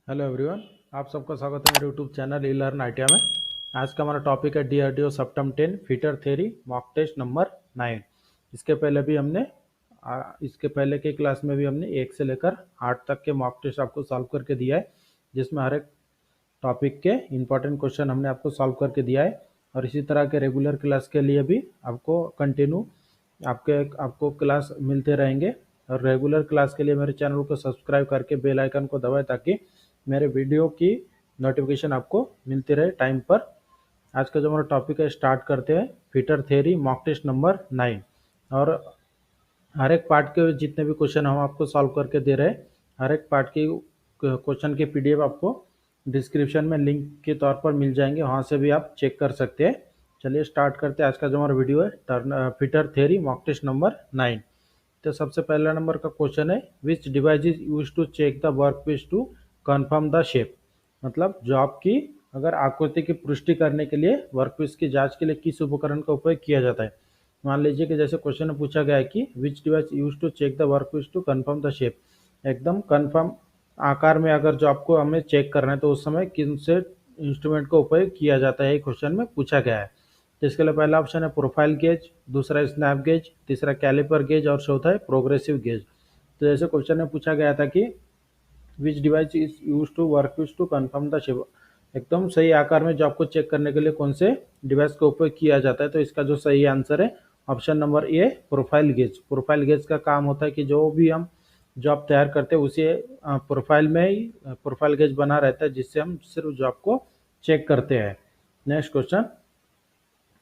Hello everyone. आप सबका स्वागत है मेरे YouTube channel E learn idea में। आज का हमारा टॉपिक है DRDO CEPTAM 10 fitter theory mock test number 9। इसके पहले भी हमने इसके पहले के क्लास में भी हमने 1 से लेकर 8 तक के मॉक टेस्ट आपको सॉल्व करके दिया है, जिसमें हर एक टॉपिक के इंपॉर्टेंट क्वेश्चन हमने आपको सॉल्व करके दिया है। और इसी तरह के रेगुलर क्लास के लिए भी आपको कंटिन्यू आपको क्लास मिलते रहेंगे। और रेगुलर क्लास के लिए मेरे चैनल को सब्सक्राइब करके बेल आइकन को दबाएं ताकि मेरे वीडियो की नोटिफिकेशन आपको मिलती रहे टाइम पर। आज का जो हमारा टॉपिक है स्टार्ट करते हैं। Fitter theory mock test number 9। और हर एक पार्ट के जितने भी क्वेश्चन हम आपको सॉल्व करके दे रहे हैं, हर एक पार्ट की क्वेश्चन के पीडीएफ आपको डिस्क्रिप्शन में लिंक के तौर पर मिल जाएंगे, वहाँ से भी आप चेक कर सकते हैं। चलिए स्टार्ट करते हैं। आज का जो हमारा वीडियो है fitter theory mock test number 9। तो सबसे पहला नंबर का क्वेश्चन है which device is use to check the work piece to confirm the shape. मतलब जॉब की अगर आकृति की पुष्टि करने के लिए वर्कपीस की जांच के लिए किस उपकरण का उपयोग किया जाता है। मान लीजिए कि जैसे क्वेश्चन में पूछा गया है कि which device use to check the workpiece to confirm the shape. एकदम कन्फर्म आकार में अगर जॉब को हमें चेक करना है तो उस समय किन से इंस्ट्रूमेंट का उपयोग किया जाता है, क्वेश्चन में पूछा गया है। तो इसके लिए पहला ऑप्शन है प्रोफाइल गेज, दूसरा स्नैप गेज, तीसरा कैलिपर गेज और चौथा है प्रोग्रेसिव गेज। तो जैसे क्वेश्चन में पूछा गया था कि which device is use to workpiece to confirm the shape, एकदम सही आकार में जॉब को चेक करने के लिए कौन से डिवाइस का उपयोग किया जाता है। तो इसका जो सही आंसर है ऑप्शन नंबर ए प्रोफाइल गेज। प्रोफाइल गेज का काम होता है कि जो भी हम जॉब तैयार करते हैं उसी प्रोफाइल में ही प्रोफाइल गेज बना रहता है, जिससे हम सिर्फ जॉब को चेक करते हैं। Next question,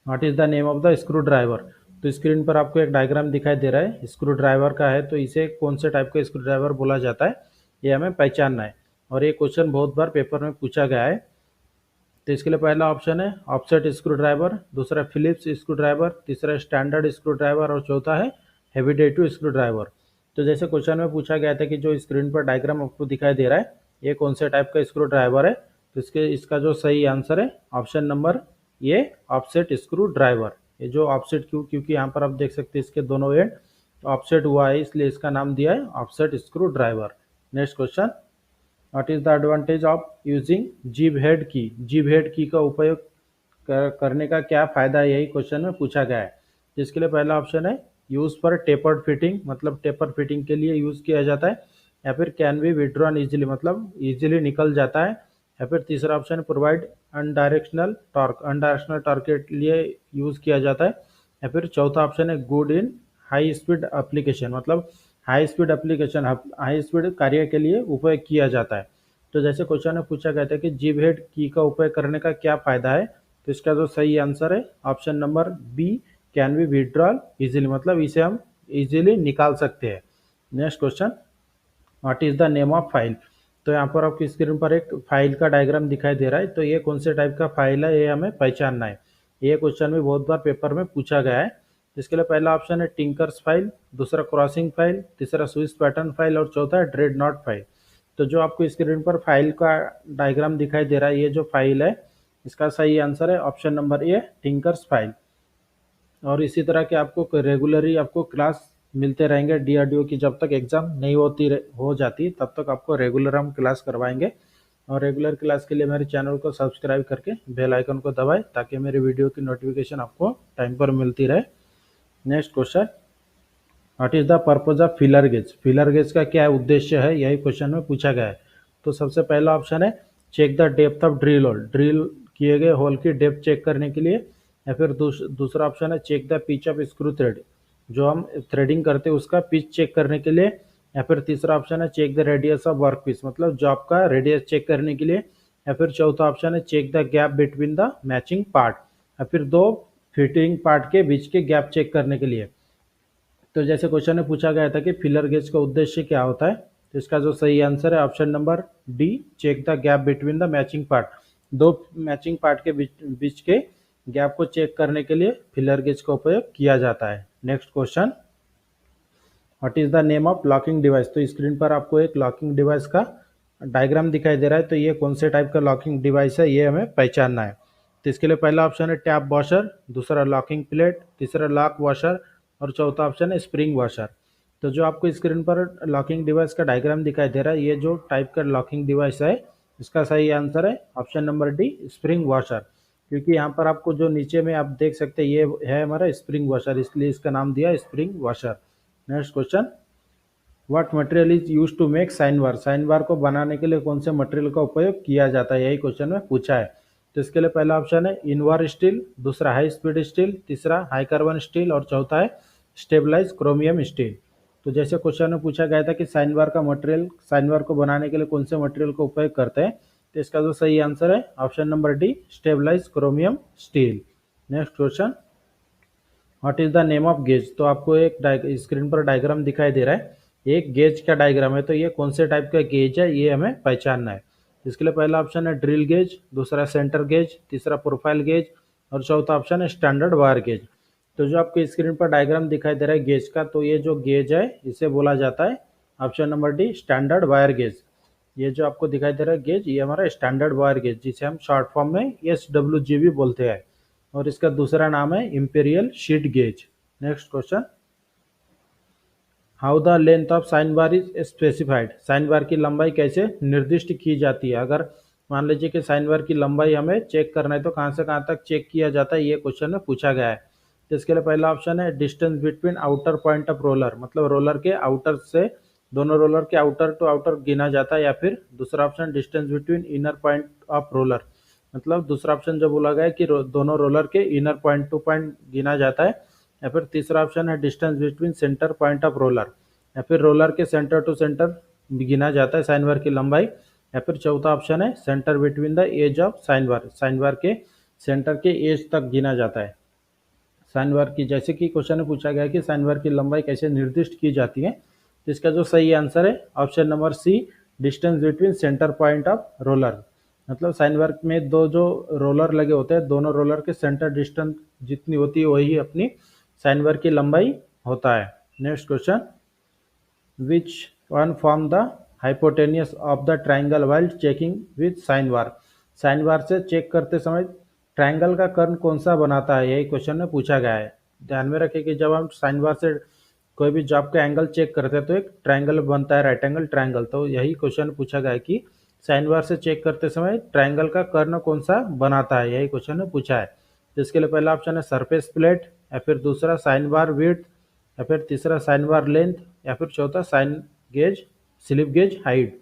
what is the name of the screw driver. तो स्क्रीन पर आपको एक डायग्राम दिखाई दे रहा है, स्क्रू ड्राइवर का है। तो इसे कौन से टाइप का स्क्रू ड्राइवर बोला जाता है, ये हमें पहचानना है। और ये क्वेश्चन बहुत बार पेपर में पूछा गया है। तो इसके लिए पहला ऑप्शन है ऑफसेट स्क्रू ड्राइवर, दूसरा फिलिप्स स्क्रू ड्राइवर, तीसरा स्टैंडर्ड स्क्रू ड्राइवर और चौथा है हेवी ड्यूटी स्क्रू ड्राइवर। तो जैसे क्वेश्चन में पूछा गया था कि जो स्क्रीन पर डायग्राम आपको दिखाई दे रहा है ये कौन से टाइप का स्क्रू ड्राइवर है, तो इसका जो सही आंसर है ऑप्शन नंबर ये ऑफसेट स्क्रू ड्राइवर। ये जो ऑफसेट क्योंकि यहाँ पर आप देख सकते हैं इसके दोनों एंड ऑफसेट हुआ है, इसलिए इसका नाम दिया है offset screw driver. Next question, what is the advantage of using जिब हेड की। जिब हेड की का उपयोग करने का क्या फायदा है, यही क्वेश्चन में पूछा गया है। जिसके लिए पहला ऑप्शन है यूज फॉर टेपर्ड फिटिंग, मतलब टेपर फिटिंग के लिए यूज किया जाता है। या फिर कैन बी विड्रॉन इजिली, मतलब इजिली निकल जाता है। या फिर तीसरा ऑप्शन प्रोवाइड अनडायरेक्शनल टॉर्क, अनडायरेक्शनल टॉर्क के लिए यूज किया जाता है। या फिर चौथा ऑप्शन है good in high speed application, मतलब high speed application, high speed कार्य के लिए उपयोग किया जाता है। तो जैसे क्वेश्चन में पूछा गया था कि जिब हेड की का उपयोग करने का क्या फायदा है, तो इसका जो सही आंसर है option number B can be withdrawal easily, मतलब इसे हम इजीली निकाल सकते हैं। Next question, what is the name of file. तो यहाँ पर आपकी स्क्रीन पर एक फाइल का डायग्राम दिखाई दे रहा है। तो ये कौन से टाइप का फाइल है ये हमें पहचानना है। ये क्वेश्चन भी बहुत बार पेपर में पूछा गया है। इसके लिए पहला ऑप्शन है टिंकर्स फाइल, दूसरा क्रॉसिंग फाइल, तीसरा स्विस पैटर्न फाइल और चौथा है ड्रेड नॉट फाइल। तो जो आपको स्क्रीन पर फाइल का डायग्राम दिखाई दे रहा है, ये जो फाइल है इसका सही आंसर है ऑप्शन नंबर ए टिंकर्स फाइल। और इसी तरह के आपको रेगुलरली आपको क्लास मिलते रहेंगे डीआरडीओ की, जब तक एग्जाम नहीं हो जाती तब तक आपको रेगुलर हम क्लास करवाएंगे। और रेगुलर क्लास के लिए मेरे चैनल को सब्सक्राइब करके बेल आइकन को दबाएं ताकि मेरी वीडियो की नोटिफिकेशन आपको टाइम पर मिलती रहे। Next question, what is the purpose of filler gauge. Filler gauge का क्या उद्देश्य है, यही क्वेश्चन में पूछा गया है। तो सबसे पहला ऑप्शन है check the depth of drill hole, drill किए गए होल की डेप्थ चेक करने के लिए। या फिर दूसरा ऑप्शन है check the pitch of screw thread, जो हम थ्रेडिंग करते हैं उसका पिच चेक करने के लिए। या फिर तीसरा ऑप्शन है check the radius of work piece, मतलब जॉब का रेडियस चेक करने के लिए। या फिर चौथा ऑप्शन है check the gap between the matching part, या फिर दो फिटिंग पार्ट के बीच के गैप चेक करने के लिए। तो जैसे क्वेश्चन में पूछा गया था कि फिलर गेज का उद्देश्य क्या होता है, तो इसका जो सही आंसर है option number D check the gap between the matching part. दो मैचिंग पार्ट के बीच के गैप को चेक करने के लिए फिलर गेज का उपयोग किया जाता है। Next question, what is the name of locking device. तो स्क्रीन पर आपको एक लॉकिंग डिवाइस का डायग्राम दिखाई दे रहा है। तो ये कौन से टाइप का लॉकिंग डिवाइस है, ये हमें पहचानना है। तो इसके लिए पहला ऑप्शन है टैप वॉशर, दूसरा लॉकिंग प्लेट, तीसरा लॉक वॉशर और चौथा ऑप्शन है स्प्रिंग वॉशर। तो जो आपको स्क्रीन पर लॉकिंग डिवाइस का डायग्राम दिखाई दे रहा है, ये जो टाइप का लॉकिंग डिवाइस है इसका सही आंसर है option number D, spring washer. क्योंकि यहाँ पर आपको जो नीचे में आप देख सकते हैं ये है हमारा स्प्रिंग वॉशर, इसलिए इसका नाम दिया spring washer. Next question, what material is use to make sine bar? Sine bar को बनाने के लिए कौन से मटेरियल का उपयोग किया जाता है, यही क्वेश्चन में पूछा है। तो इसके लिए पहला ऑप्शन है इनवार स्टील, दूसरा हाई स्पीड स्टील, तीसरा हाई कार्बन स्टील और चौथा है स्टेबलाइज क्रोमियम स्टील। तो जैसे क्वेश्चन में पूछा गया था कि साइन बार का मटेरियल, साइन बार को बनाने के लिए कौन से मटेरियल का उपयोग करते हैं, तो इसका जो सही आंसर है option number D, stabilize chromium steel. Next question, what is the name of gauge? तो आपको एक स्क्रीन पर डायग्राम दिखाई दे रहा है, एक गेज का डायग्राम है, तो ये कौन से टाइप का गेज है ये हमें पहचानना है। इसके लिए पहला ऑप्शन है ड्रिल गेज, दूसरा सेंटर गेज, तीसरा प्रोफाइल गेज और चौथा ऑप्शन है स्टैंडर्ड वायर गेज। तो जो आपको स्क्रीन पर डायग्राम दिखाई दे रहा है गेज का, तो ये जो गेज है इसे बोला जाता है option number D, standard wire gauge. ये जो आपको दिखाई दे रहा है गेज, ये हमारा स्टैंडर्ड वायर गेज, जिसे हम शॉर्ट फॉर्म में SWG भी बोलते हैं, और इसका दूसरा नाम है imperial sheet gauge. Next question, how the length of sine bar is specified? Sign bar की लंबाई कैसे निर्दिष्ट की जाती है? अगर मान लीजिए कि साइन बार की लंबाई हमें चेक करना है, तो कहाँ से कहाँ तक चेक किया जाता है, ये क्वेश्चन में पूछा गया है। तो इसके लिए पहला ऑप्शन है distance between outer point of roller, मतलब रोलर के आउटर से, दोनों रोलर के आउटर टू आउटर गिना जाता है, या फिर दूसरा option distance between inner point of roller, मतलब दूसरा ऑप्शन जो बोला गया है कि दोनों रोलर के इनर पॉइंट टू पॉइंट गिना जाता है, या फिर तीसरा ऑप्शन है distance between centre point of roller, या फिर रोलर के सेंटर टू सेंटर गिना जाता है साइन बार की लंबाई, या फिर चौथा ऑप्शन है centre between the edge of sine bar, sine bar के सेंटर के एज तक गिना जाता है साइन बार की। जैसे कि क्वेश्चन में पूछा गया कि साइन बार की लंबाई कैसे निर्दिष्ट की जाती है, तो इसका जो सही आंसर है option number C, distance between centre point of roller. मतलब साइन बार में दो जो रोलर लगे होते हैं, दोनों रोलर के सेंटर डिस्टेंस जितनी होती है वही अपनी साइन बार की लंबाई होता है। Next question, which one form the hypotenuse of the triangle while checking with sine bar? Sine bar से चेक करते समय ट्रायंगल का कर्ण कौन सा बनाता है, यही क्वेश्चन में पूछा गया है। ध्यान में रखें कि जब हम साइन बार से कोई भी जॉब का एंगल चेक करते हैं तो एक ट्रायंगल बनता है, राइट एंगल ट्रायंगल। तो यही क्वेश्चन पूछा गया है कि साइन बार से चेक करते समय ट्रायंगल का कर्ण कौन सा बनाता है, यही क्वेश्चन में पूछा है। तो इसके लिए पहला ऑप्शन है सरफेस प्लेट, या फिर दूसरा साइन बार विड्थ, या फिर तीसरा साइन बार लेंथ, या फिर चौथा sine gauge slip gauge height.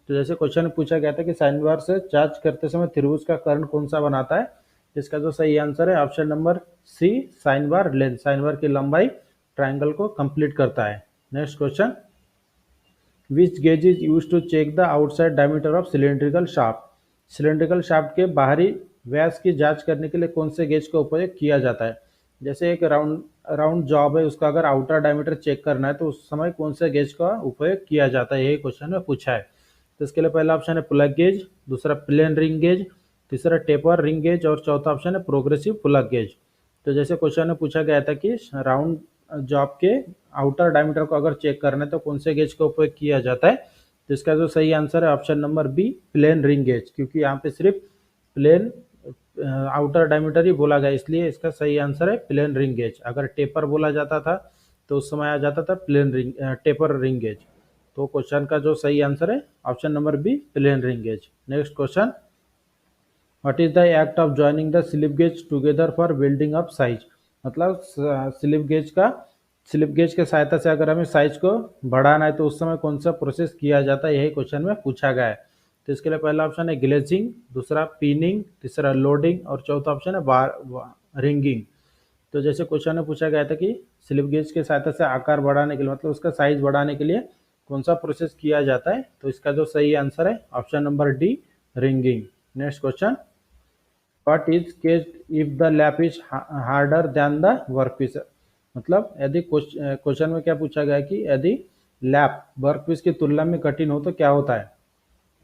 तो जैसे क्वेश्चन में पूछा गया था कि साइन बार से चार्ज करते समय त्रिभुज का कर्ण कौन सा बनाता है, इसका जो सही आंसर है option number C, sine bar length. Sine bar की लंबाई ट्रायंगल को कंप्लीट करता है। Next question, which gauge is use to check the outside diameter of cylindrical shaft? Cylindrical shaft के बाहरी व्यास की जांच करने के लिए कौन से गेज का उपयोग किया जाता है? जैसे एक राउंड राउंड जॉब है, उसका अगर आउटर डायमीटर चेक करना है तो उस समय कौन से गेज का उपयोग किया जाता है, यही क्वेश्चन में पूछा है। तो इसके लिए पहला ऑप्शन है प्लग गेज, दूसरा प्लेन रिंग गेज, तीसरा टेपर रिंग गेज और चौथा ऑप्शन है प्रोग्रेसिव प्लग गेज। तो जैसे क्वेश्चन में पूछा गया था कि राउंड जॉब के आउटर डायमीटर को अगर चेक करना है तो कौन से गेज का उपयोग किया जाता है, तो इसका जो सही आंसर है option number B, plain ring gauge. क्योंकि यहाँ पे सिर्फ प्लेन आउटर डायमीटर ही बोला गया, इसलिए इसका सही आंसर है प्लेन रिंग गेज। अगर टेपर बोला जाता था तो उस समय आ जाता था plain ring taper ring gauge. तो क्वेश्चन का जो सही आंसर है option number B, plain ring gauge. Next question, what is the act of joining the slip gauge together for building up size? मतलब स्लिप गेज के सहायता से अगर हमें साइज को बढ़ाना है तो उस समय कौन सा प्रोसेस किया जाता है, यही क्वेश्चन में पूछा गया है। तो इसके लिए पहला ऑप्शन है ग्लेजिंग, दूसरा पिनिंग, तीसरा लोडिंग और चौथा ऑप्शन है रिंगिंग। तो जैसे क्वेश्चन में पूछा गया था कि स्लिप गेज के सहायता से आकार बढ़ाने के लिए, मतलब उसका साइज बढ़ाने के लिए कौन सा प्रोसेस किया जाता है, तो इसका जो सही आंसर है option number D, ringing. Next question, what is केस्ड if the lap is harder than the workpiece? मतलब यदि क्वेश्चन में क्या पूछा गया है कि यदि लैप वर्कपीस की तुलना में कठिन हो तो क्या होता है।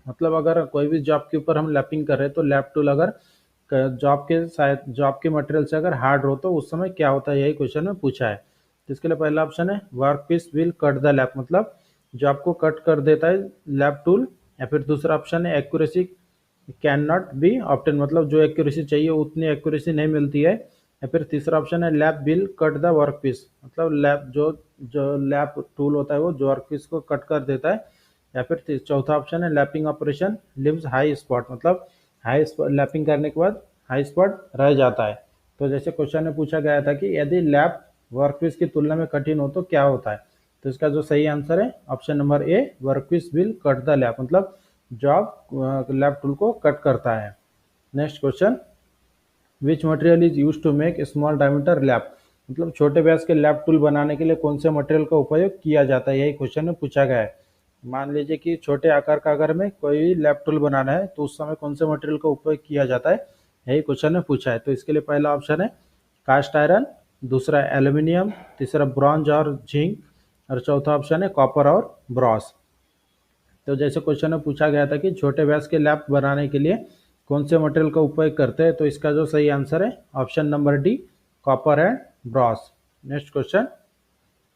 मतलब अगर कोई भी जॉब के ऊपर हम लैपिंग कर रहे हैं तो लैप टूल अगर जॉब के मटेरियल से अगर हार्ड हो तो उस समय क्या होता है, यही क्वेश्चन में पूछा है। तो इसके लिए पहला ऑप्शन है work piece will cut the lap, मतलब जॉब को कट कर देता है लैप टूल, या फिर दूसरा ऑप्शन है accuracy can not be obtain, मतलब जो एक्यूरेसी चाहिए उतनी एक्यूरेसी नहीं मिलती है, या फिर तीसरा ऑप्शन है lap will cut the work piece, मतलब लैप जो जो लैप टूल होता है वो जो वर्क पीस को कट कर देता है, या फिर चौथा ऑप्शन है lapping operation leaves high spot, मतलब हाई लैपिंग करने के बाद हाई स्पॉट रह जाता है। तो जैसे क्वेश्चन में पूछा गया था कि यदि लैप वर्कपीस की तुलना में कठिन हो तो क्या होता है, तो इसका जो सही आंसर है option number A, workpiece will cut the lap, मतलब जॉब लैप टूल को कट करता है। Next question, which material is use to make small diameter lap, मतलब छोटे व्यास के लैप टूल बनाने के लिए कौन से मटेरियल का उपयोग किया जाता है, यही क्वेश्चन में पूछा गया है। मान लीजिए कि छोटे आकार का अगर हमें कोई लैप टूल बनाना है तो उस समय कौन से मटेरियल का उपयोग किया जाता है, यही क्वेश्चन में पूछा है। तो इसके लिए पहला ऑप्शन है कास्ट आयरन, दूसरा एल्यूमिनियम, तीसरा ब्रॉन्ज और जिंक, और चौथा ऑप्शन है कॉपर और ब्रॉस। तो जैसे क्वेश्चन में पूछा गया था कि छोटे व्यास के लैप बनाने के लिए कौन से मटेरियल का उपयोग करते हैं, तो इसका जो सही आंसर है option number D, copper and Bros. Next question,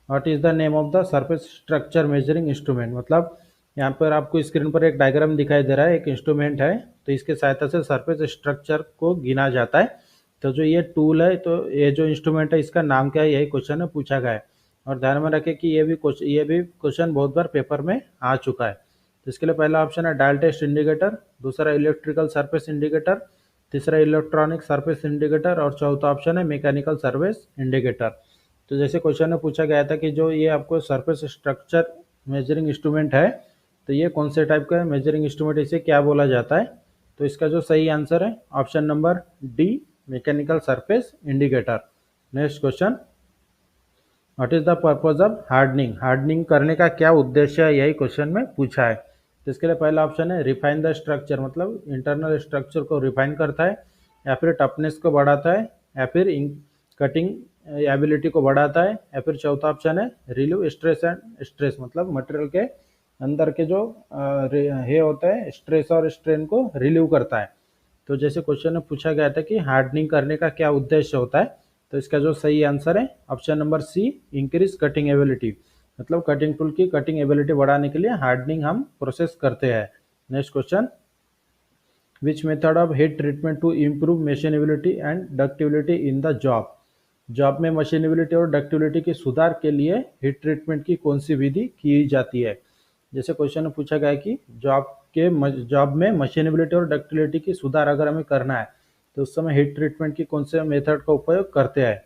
what is the name of the surface structure measuring instrument, मतलब यहाँ पर आपको स्क्रीन पर एक डायग्राम दिखाई दे रहा है, एक इंस्ट्रूमेंट है, तो इसके सहायता से सरफेस स्ट्रक्चर को गिना जाता है। तो जो ये टूल है, तो ये जो इंस्ट्रूमेंट है इसका नाम क्या है, यही क्वेश्चन में पूछा गया है। और ध्यान में रखें कि ये भी क्वेश्चन बहुत बार पेपर में आ चुका है। तो इसके लिए पहला ऑप्शन है डायल टेस्ट इंडिकेटर, दूसरा इलेक्ट्रिकल सरफेस इंडिकेटर, तीसरा इलेक्ट्रॉनिक सरफेस इंडिकेटर, और चौथा ऑप्शन है मैकेनिकल सरफेस इंडिकेटर। तो जैसे क्वेश्चन में पूछा गया था कि जो ये आपको सरफेस स्ट्रक्चर मेजरिंग इंस्ट्रूमेंट है, तो ये कौन से टाइप का है मेजरिंग इंस्ट्रूमेंट, इसे क्या बोला जाता है, तो इसका जो सही आंसर है option number D, mechanical surface indicator. Next question, what is the purpose of hardening, hardening करने का क्या उद्देश्य है, यही क्वेश्चन में पूछा है। तो इसके लिए पहला ऑप्शन है रिफाइन द स्ट्रक्चर, मतलब इंटरनल स्ट्रक्चर को रिफाइन करता है, या फिर टफनेस को बढ़ाता है, या फिर कटिंग एबिलिटी को बढ़ाता है, या फिर चौथा ऑप्शन है रिलीव स्ट्रेस एंड स्ट्रेस, मतलब मटेरियल के अंदर के जो हे होता है स्ट्रेस और स्ट्रेन को रिलीव करता है। तो जैसे क्वेश्चन में पूछा गया था कि हार्डनिंग करने का क्या उद्देश्य होता है, तो इसका जो सही आंसर है option number C, increase cutting ability, मतलब कटिंग टूल की कटिंग एबिलिटी बढ़ाने के लिए हार्डनिंग हम प्रोसेस करते हैं। Next question, which method of heat treatment to improve machinability and ductility in the job, job में मशीनेबिलिटी और डक्टिबिलिटी के सुधार के लिए हीट ट्रीटमेंट की कौन सी विधि की जाती है। जैसे क्वेश्चन में पूछा गया कि जॉब में मशीनेबिलिटी और डक्टिबिलिटी की सुधार अगर हमें करना है तो उस समय हीट ट्रीटमेंट की कौन से मेथड का उपयोग करते हैं।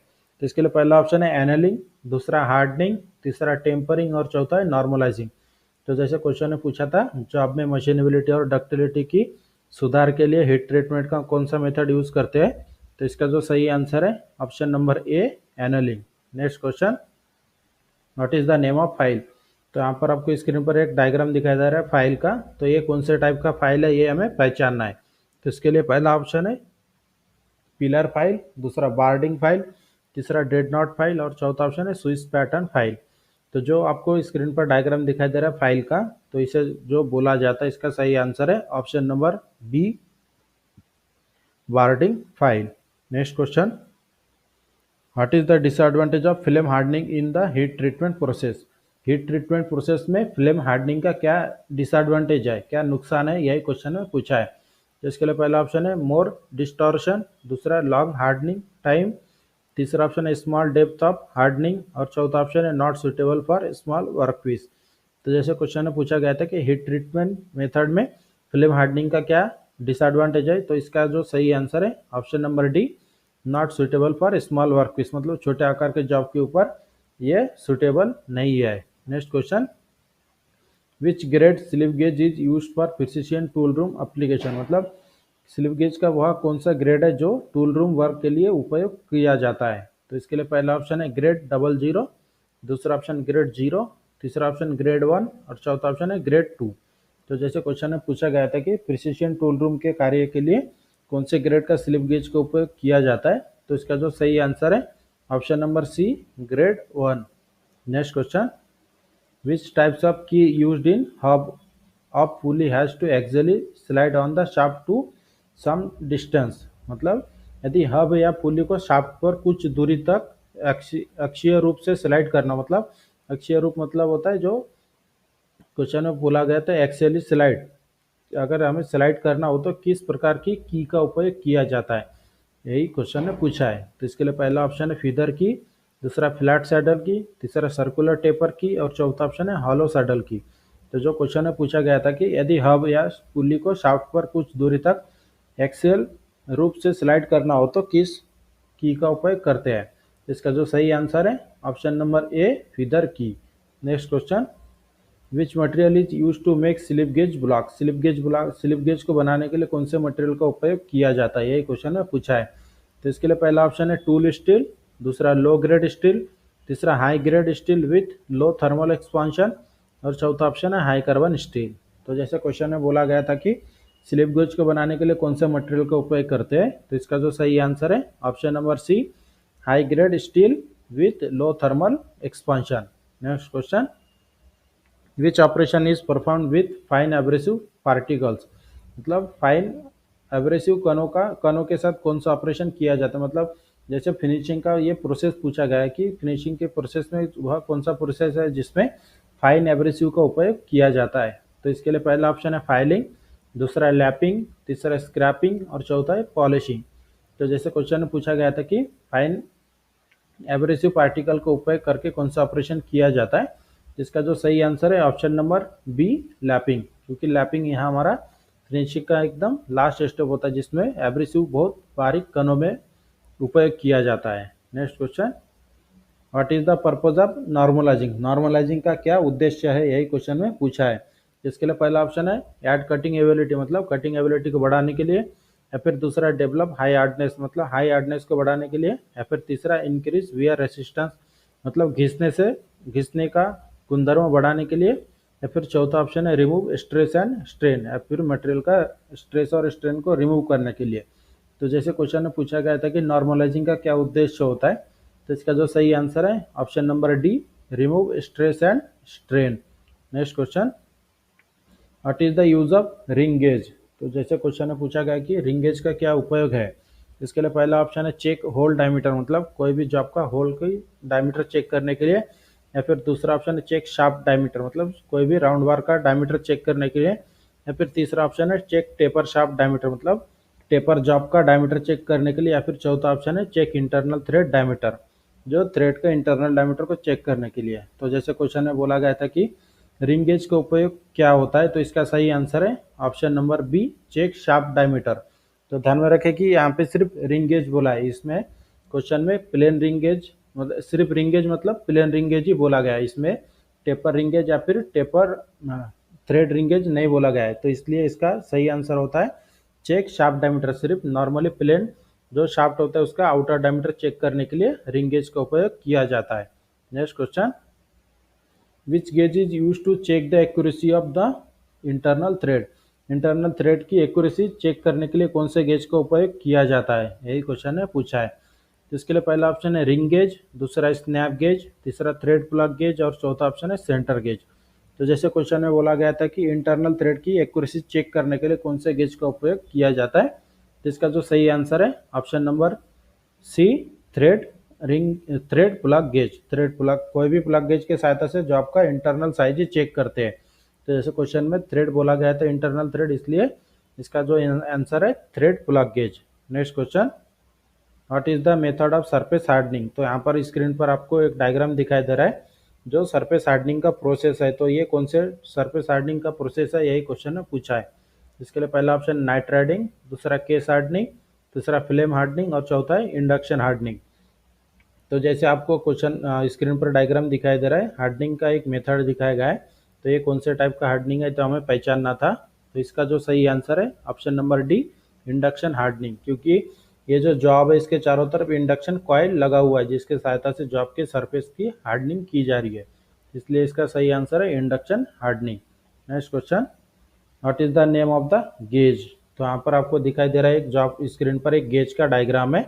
तो इसके लिए पहला ऑप्शन है एनलिंग, दूसरा हार्डनिंग, तीसरा टेम्परिंग, और चौथा है नॉर्मलाइजिंग। तो जैसे क्वेश्चन में पूछा था जॉब में मशीनेबिलिटी और डक्टिबिलिटी की सुधार के लिए हीट ट्रीटमेंट का कौन सा मेथड यूज करते हैं, तो इसका जो सही आंसर है option number A, annealing. Next question, what is the name of file, तो यहाँ पर आपको स्क्रीन पर एक डायग्राम दिखाई दे रहा है फाइल का, तो ये कौन से टाइप का फाइल है ये हमें पहचानना है। तो इसके लिए पहला ऑप्शन है पिलर फाइल, दूसरा बार्डिंग फाइल, तीसरा डेड नॉट फाइल, और चौथा ऑप्शन है स्विस पैटर्न फाइल। तो जो आपको स्क्रीन पर डायग्राम दिखाई दे रहा है फाइल का, तो इसे जो बोला जाता है इसका सही आंसर है ऑप्शन नंबर बी, बार्डिंग file. Next question, what is the disadvantage of film hardening in the heat treatment process, heat treatment process में फिल्म हार्डनिंग का क्या डिसएडवांटेज है, क्या नुकसान है, यही क्वेश्चन में पूछा है। तो इसके लिए पहला ऑप्शन है मोर डिस्टॉर्शन, दूसरा लॉन्ग हार्डनिंग टाइम, तीसरा ऑप्शन है स्मॉल डेप्थ ऑफ हार्डनिंग, और चौथा ऑप्शन है not suitable for small workpiece. तो जैसे क्वेश्चन में पूछा गया था कि हीट ट्रीटमेंट मेथड में फिल्म हार्डनिंग का क्या डिसएडवांटेज है, तो इसका जो सही आंसर है option number D, not suitable for small workpiece, मतलब छोटे आकार के जॉब के ऊपर ये सुटेबल नहीं है। Next question, which grade slip gauge is used for precision tool room application, मतलब स्लिप गेज का वह कौन सा ग्रेड है जो टूल रूम वर्क के लिए उपयोग किया जाता है। तो इसके लिए पहला ऑप्शन है ग्रेड 00, दूसरा ऑप्शन ग्रेड 0, तीसरा ऑप्शन ग्रेड 1, और चौथा ऑप्शन है ग्रेड 2। तो जैसे क्वेश्चन में पूछा गया था कि प्रिसिशन टूल रूम के कार्य के लिए कौन से ग्रेड का स्लिप गेज का उपयोग किया जाता है, तो इसका जो सही आंसर है option number C, grade 1। Next question, which types of key used in hub of pulley has to axially slide on the shaft to some distance, मतलब यदि हब या पुली को शाफ्ट पर कुछ दूरी तक अक्षीय रूप से स्लाइड करना, मतलब अक्षीय रूप मतलब होता है जो क्वेश्चन में बोला गया था एक्सियली स्लाइड, अगर हमें स्लाइड करना हो तो किस प्रकार की का उपयोग किया जाता है, यही क्वेश्चन ने पूछा है। तो इसके लिए पहला ऑप्शन है फीदर की, दूसरा फ्लैट सैडल की, तीसरा सर्कुलर टेपर की, और चौथा ऑप्शन है हॉलो सैडल की। तो जो क्वेश्चन में पूछा गया था कि यदि हब या पुली को शाफ्ट पर कुछ दूरी तक एक्सियल रूप से स्लाइड करना हो तो किस की का उपयोग करते हैं? इसका जो सही आंसर है option number A, feather key. Next question, which material is use to make slip gauge block? Slip gauge को बनाने के लिए कौन से मटेरियल का उपयोग किया जाता है, यही क्वेश्चन में पूछा है। तो इसके लिए पहला ऑप्शन है टूल स्टील, दूसरा लो ग्रेड स्टील, तीसरा high grade steel with low thermal expansion, और चौथा ऑप्शन है हाई कार्बन स्टील। तो जैसे क्वेश्चन में बोला गया था कि स्लिप गेज को बनाने के लिए कौन से मटेरियल का उपयोग करते हैं, तो इसका जो सही आंसर है option number C, high grade steel with low thermal expansion. Next question, which operation is perform with fine abrasive particles? मतलब फाइन एब्रेसिव कणों के साथ कौन सा ऑपरेशन किया जाता है? मतलब जैसे फिनिशिंग का ये प्रोसेस पूछा गया है कि फिनिशिंग के प्रोसेस में वह कौन सा प्रोसेस है जिसमें फाइन एब्रेसिव का उपयोग किया जाता है? तो इसके लिए पहला ऑप्शन है फाइलिंग, दूसरा है लैपिंग, तीसरा स्क्रैपिंग और चौथा है पॉलिशिंग। तो जैसे क्वेश्चन में पूछा गया था कि फाइन एब्रेसिव पार्टिकल का उपयोग करके कौन सा ऑपरेशन किया जाता है, जिसका जो सही आंसर है ऑप्शन नंबर बी, लैपिंग। क्योंकि लैपिंग यहाँ हमारा फिनिशिंग का एकदम लास्ट स्टेप होता है जिसमें एब्रेसिव बहुत बारीक कणों में उपयोग किया जाता है। Next question, what is the purpose of normalising? Normalising का क्या उद्देश्य है, यही क्वेश्चन में पूछा है। इसके लिए पहला ऑप्शन है ऐड कटिंग एबिलिटी, मतलब कटिंग एबिलिटी को बढ़ाने के लिए, या फिर दूसरा डेवलप हाई हार्डनेस, मतलब हाई हार्डनेस को बढ़ाने के लिए, या फिर तीसरा इंक्रीज वियर रेसिस्टेंस, मतलब घिसने का गुणधर्म बढ़ाने के लिए, या फिर चौथा ऑप्शन है रिमूव स्ट्रेस एंड स्ट्रेन, या फिर मटेरियल का स्ट्रेस और स्ट्रेन को रिमूव करने के लिए। तो जैसे क्वेश्चन में पूछा गया था कि नॉर्मलाइजिंग का क्या उद्देश्य होता है, तो इसका जो सही आंसर है option number D, remove stress and strain. Next question, what is the use of ring gauge? तो जैसे क्वेश्चन में पूछा गया कि रिंग गेज का क्या उपयोग है, इसके लिए पहला ऑप्शन है चेक होल डायमीटर, मतलब कोई भी जॉब का होल की डायमीटर चेक करने के लिए, या फिर दूसरा ऑप्शन है चेक शाफ्ट डायमीटर, मतलब कोई भी राउंड बार का डायमीटर चेक करने के लिए, या फिर तीसरा ऑप्शन है चेक टेपर शाफ्ट डायमीटर, मतलब टेपर जॉब का डायमीटर चेक करने के लिए, या फिर चौथा ऑप्शन है चेक इंटरनल थ्रेड डायमीटर, जो थ्रेड का इंटरनल डायमीटर को चेक करने के लिए। तो जैसे क्वेश्चन में बोला गया था कि रिंग गेज का उपयोग क्या होता है, तो इसका सही आंसर है option number B, check shaft diameter. तो ध्यान में रखें कि यहाँ पे सिर्फ रिंग गेज बोला है, इसमें क्वेश्चन में प्लेन रिंग गेज, मतलब सिर्फ रिंग गेज मतलब प्लेन रिंग गेज ही बोला गया है, इसमें टेपर रिंग गेज या फिर टेपर थ्रेड रिंग गेज नहीं बोला गया है। तो इसलिए इसका सही आंसर होता है चेक शाफ्ट डायमीटर। सिर्फ नॉर्मली प्लेन जो शाफ्ट होता है उसका आउटर डायमीटर चेक करने के लिए रिंग गेज का उपयोग किया जाता है। Next question, which gauge is use to check the accuracy of the internal thread? Internal thread की एक्यूरेसी चेक करने के लिए कौन से गेज का उपयोग किया जाता है, यही क्वेश्चन ने पूछा है। तो इसके लिए पहला ऑप्शन है रिंग गेज, दूसरा स्नैप गेज, तीसरा थ्रेड प्लग गेज और चौथा ऑप्शन है सेंटर गेज। तो जैसे क्वेश्चन में बोला गया था कि इंटरनल थ्रेड की एक्यूरेसी चेक करने के लिए कौन से गेज का उपयोग किया जाता है, तो इसका जो सही आंसर है option number C, thread plug gauge. Thread plug, कोई भी प्लग गेज के सहायता से जो आपका इंटरनल साइज ही चेक करते हैं। तो जैसे क्वेश्चन में थ्रेड बोला गया था इंटरनल थ्रेड, इसलिए इसका जो आंसर है thread plug gauge. Next question, what is the method of surface hardening? तो यहाँ पर स्क्रीन पर आपको एक डायग्राम दिखाई दे रहा है जो सरफेस हार्डनिंग का प्रोसेस है। तो ये कौन से सरफेस हार्डनिंग का प्रोसेस है, यही क्वेश्चन में पूछा है। इसके लिए पहला ऑप्शन नाइट हार्डनिंग, दूसरा केस हार्डनिंग, तीसरा फ्लेम हार्डनिंग और चौथा है इंडक्शन हार्डनिंग। तो जैसे आपको क्वेश्चन स्क्रीन पर डायग्राम दिखाई दे रहा है, हार्डनिंग का एक मेथड दिखाया गया है। तो ये कौन से टाइप का हार्डनिंग है तो हमें पहचानना था। तो इसका जो सही आंसर है option number D, induction hardening. क्योंकि ये जो जॉब है इसके चारों तरफ इंडक्शन कॉइल लगा हुआ है जिसके सहायता से जॉब के सरफेस की हार्डनिंग की जा रही है, इसलिए इसका सही आंसर है induction hardening. Next question, what is the name of the gauge? तो यहाँ पर आपको दिखाई दे रहा है एक जॉब स्क्रीन पर एक गेज का डायग्राम है।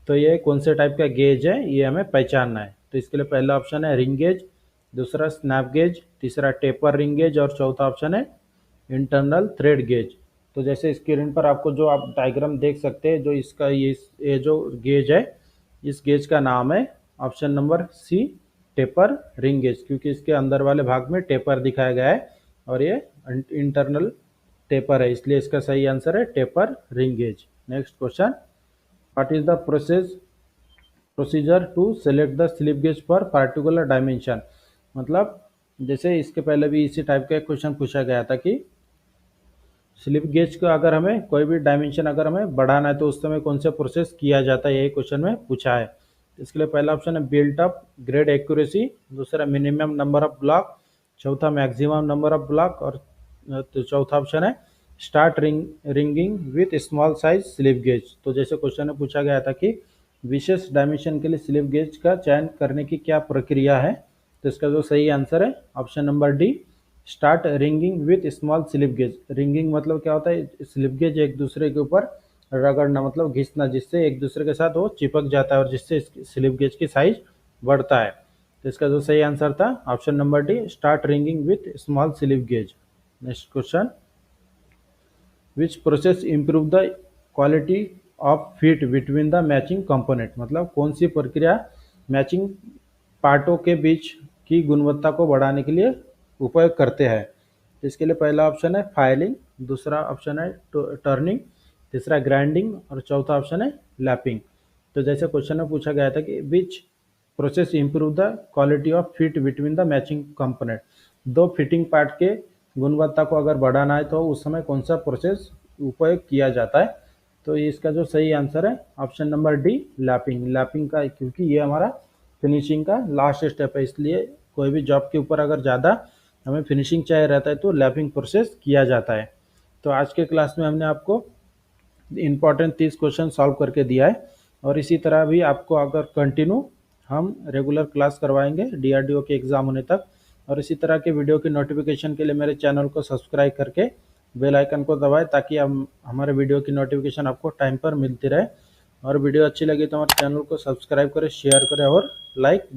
तो ये कौन से टाइप का गेज है ये हमें पहचानना है। तो इसके लिए पहला ऑप्शन है रिंग गेज, दूसरा स्नैप गेज, तीसरा टेपर रिंग गेज और चौथा ऑप्शन है इंटरनल थ्रेड गेज। तो जैसे स्क्रीन पर आपको जो आप डायग्राम देख सकते हैं, जो इसका ये जो गेज है, इस गेज का नाम है option number C, taper ring gauge. क्योंकि इसके अंदर वाले भाग में टेपर दिखाया गया है और ये इंटरनल टेपर है, इसलिए इसका सही आंसर है taper ring gauge. Next question, what is the procedure to select the slip gauge पर पार्टिकुलर डायमेंशन? मतलब जैसे इसके पहले भी इसी टाइप का एक क्वेश्चन पूछा गया था कि स्लिप गेज का अगर हमें कोई भी डायमेंशन अगर हमें बढ़ाना है तो उस समय कौन सा प्रोसेस किया जाता है, यही क्वेश्चन में पूछा है। इसके लिए पहला ऑप्शन है बिल्ट अप ग्रेड एक्यूरेसी, दूसरा मिनिमम नंबर ऑफ ब्लॉक, चौथा मैक्सिमम नंबर ऑफ ब्लॉक, और तो चौथा ऑप्शन है start ringing with small size slip gauge. तो जैसे क्वेश्चन में पूछा गया था कि विशेष डायमेंशन के लिए स्लिप गेज का चयन करने की क्या प्रक्रिया है, तो इसका जो सही आंसर है option number D, start ringing with small slip gauge. Ringing मतलब क्या होता है, स्लिप गेज एक दूसरे के ऊपर रगड़ना मतलब घिसना, जिससे एक दूसरे के साथ वो चिपक जाता है और जिससे स्लिप गेज की साइज बढ़ता है। तो इसका जो सही आंसर था option number D, start ringing with small slip gauge. Next question, which process improve the quality of fit between the matching component, मतलब कौन सी प्रक्रिया मैचिंग पार्टों के बीच की गुणवत्ता को बढ़ाने के लिए उपयोग करते हैं। इसके लिए पहला ऑप्शन है फाइलिंग, दूसरा ऑप्शन है टर्निंग, तीसरा ग्राइंडिंग और चौथा ऑप्शन है लैपिंग। तो जैसे क्वेश्चन में पूछा गया था कि which process improve the quality of fit between the matching component, दो फिटिंग पार्ट के गुणवत्ता को अगर बढ़ाना है तो उस समय कौन सा प्रोसेस उपयोग किया जाता है। तो इसका जो सही आंसर है option number D, lapping. Lapping का, क्योंकि ये हमारा फिनिशिंग का लास्ट स्टेप है, इसलिए कोई भी जॉब के ऊपर अगर ज़्यादा हमें फिनिशिंग चाहिए रहता है तो लैपिंग प्रोसेस किया जाता है। तो आज के क्लास में हमने आपको इम्पॉर्टेंट 30 क्वेश्चन सॉल्व करके दिया है, और इसी तरह भी आपको अगर कंटिन्यू हम रेगुलर क्लास करवाएंगे डीआरडीओ के एग्ज़ाम होने तक। और इसी तरह के वीडियो की नोटिफिकेशन के लिए मेरे चैनल को सब्सक्राइब करके बेल आइकन को दबाएं, ताकि हम हमारे वीडियो की नोटिफिकेशन आपको टाइम पर मिलती रहे। और वीडियो अच्छी लगी तो हमारे चैनल को सब्सक्राइब करें, शेयर करें और लाइक